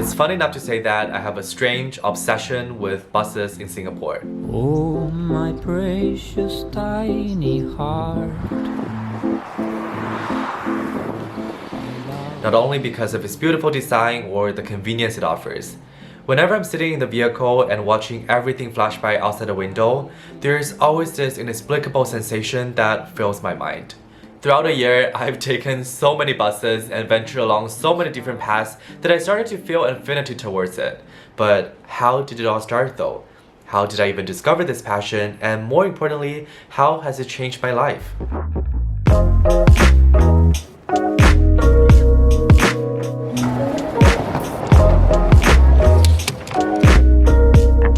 It's funny enough to say that I have a strange obsession with buses in Singapore. Oh, my precious tiny heart. Not only because of its beautiful design or the convenience it offers. Whenever I'm sitting in the vehicle and watching everything flash by outside the window, there's always this inexplicable sensation that fills my mind. Throughout the year, I've taken so many buses and ventured along so many different paths that I started to feel an affinity towards it. But how did it all start though? How did I even discover this passion? And more importantly, how has it changed my life?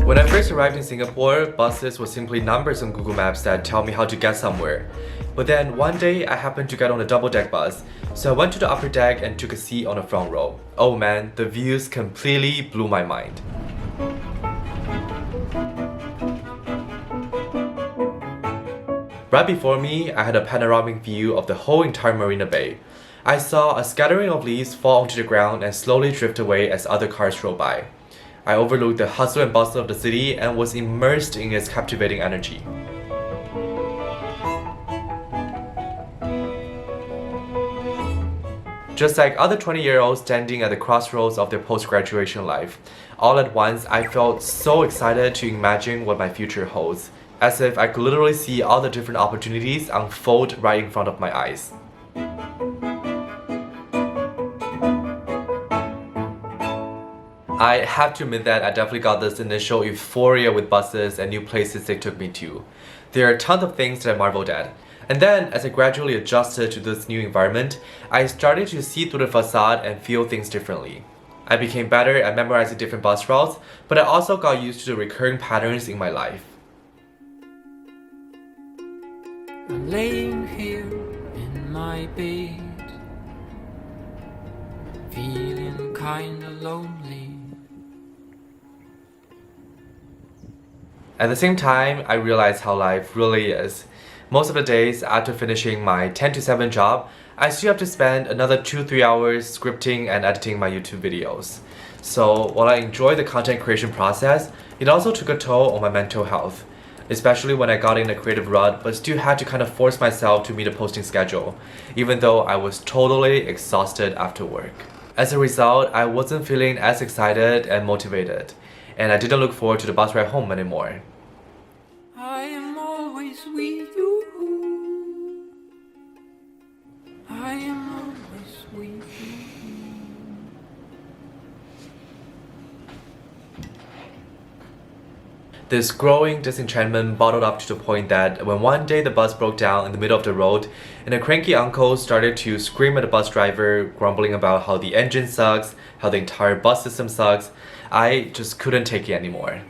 When I first arrived in Singapore, buses were simply numbers on Google Maps that tell me how to get somewhere. But then one day I happened to get on a double-deck bus, so I went to the upper deck and took a seat on the front row. Oh man, the views completely blew my mind. Right before me, I had a panoramic view of the whole entire Marina Bay. I saw a scattering of leaves fall onto the ground and slowly drift away as other cars rolled by. I overlooked the hustle and bustle of the city and was immersed in its captivating energy. Just like other 20-year-olds standing at the crossroads of their post-graduation life, all at once I felt so excited to imagine what my future holds, as if I could literally see all the different opportunities unfold right in front of my eyes. I have to admit that I definitely got this initial euphoria with buses and new places they took me to. There are tons of things that I marveled at. And then, as I gradually adjusted to this new environment, I started to see through the facade and feel things differently. I became better at memorizing different bus routes, but I also got used to the recurring patterns in my life. I'm laying here in my bed, feeling kinda lonely. At the same time, I realized how life really is. Most of the days after finishing my 10 to 7 job, I still have to spend another 2-3 hours scripting and editing my YouTube videos. So while I enjoy the content creation process, it also took a toll on my mental health, especially when I got in a creative rut but still had to kind of force myself to meet a posting schedule, even though I was totally exhausted after work. As a result, I wasn't feeling as excited and motivated, and I didn't look forward to the bus ride home anymore. I am always with you. I am always with you. This growing disenchantment bottled up to the point that when one day the bus broke down in the middle of the road and a cranky uncle started to scream at the bus driver, grumbling about how the engine sucks, how the entire bus system sucks, I just couldn't take it anymore.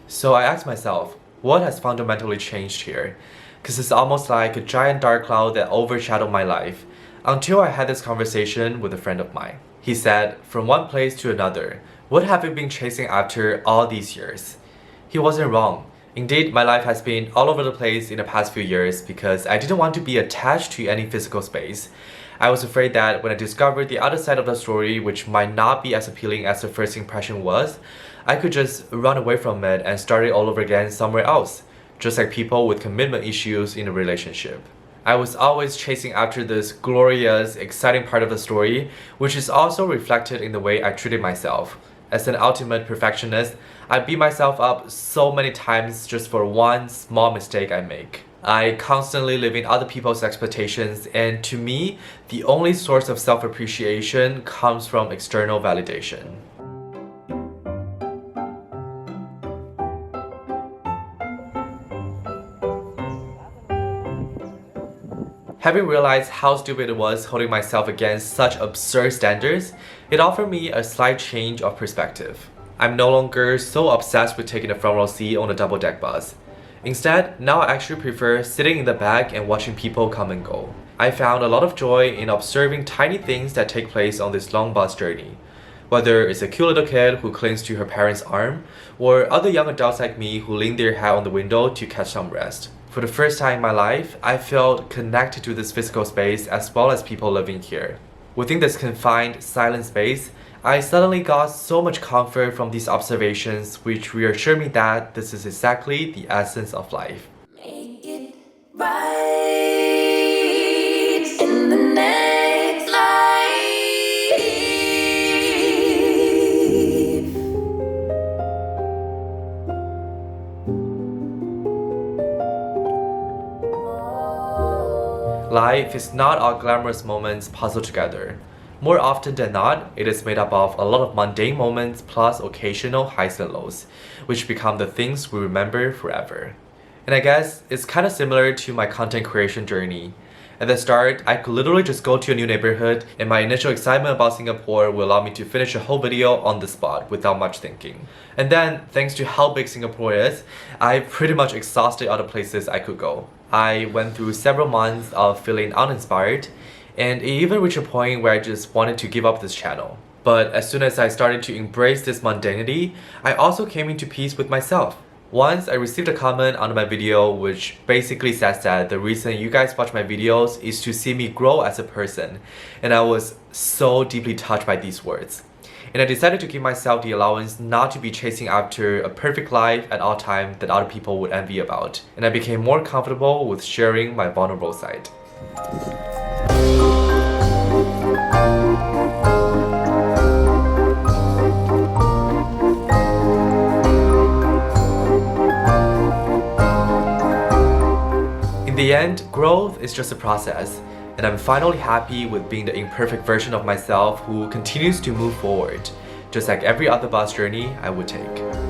So I asked myself, what has fundamentally changed here? Because it's almost like a giant dark cloud that overshadowed my life, until I had this conversation with a friend of mine. He said, from one place to another, what have you been chasing after all these years? He wasn't wrong. Indeed, my life has been all over the place in the past few years because I didn't want to be attached to any physical space. I was afraid that when I discovered the other side of the story, which might not be as appealing as the first impression was, I could just run away from it and start it all over again somewhere else, just like people with commitment issues in a relationship. I was always chasing after this glorious, exciting part of the story, which is also reflected in the way I treated myself. As an ultimate perfectionist, I beat myself up so many times just for one small mistake I make. I constantly live in other people's expectations, and to me, the only source of self-appreciation comes from external validation. Having realized how stupid it was holding myself against such absurd standards, it offered me a slight change of perspective. I'm no longer so obsessed with taking the front row seat on a double-deck bus. Instead, now I actually prefer sitting in the back and watching people come and go. I found a lot of joy in observing tiny things that take place on this long bus journey. Whether it's a cute little kid who clings to her parent's arm, or other young adults like me who lean their head on the window to catch some rest. For the first time in my life, I felt connected to this physical space as well as people living here. Within this confined, silent space, I suddenly got so much comfort from these observations, which reassured me that this is exactly the essence of life. Make it right in the next life. Life is not all glamorous moments puzzled together. More often than not, it is made up of a lot of mundane moments plus occasional highs and lows, which become the things we remember forever. And I guess it's kind of similar to my content creation journey. At the start, I could literally just go to a new neighborhood, and my initial excitement about Singapore will allow me to finish a whole video on the spot without much thinking. And then, thanks to how big Singapore is, I pretty much exhausted other places I could go. I went through several months of feeling uninspired, and it even reached a point where I just wanted to give up this channel. But as soon as I started to embrace this mundanity, I also came into peace with myself. Once I received a comment under my video which basically says that the reason you guys watch my videos is to see me grow as a person, and I was so deeply touched by these words. And I decided to give myself the allowance not to be chasing after a perfect life at all times that other people would envy about. And I became more comfortable with sharing my vulnerable side. In the end, growth is just a process. And I'm finally happy with being the imperfect version of myself who continues to move forward, just like every other bus journey I would take.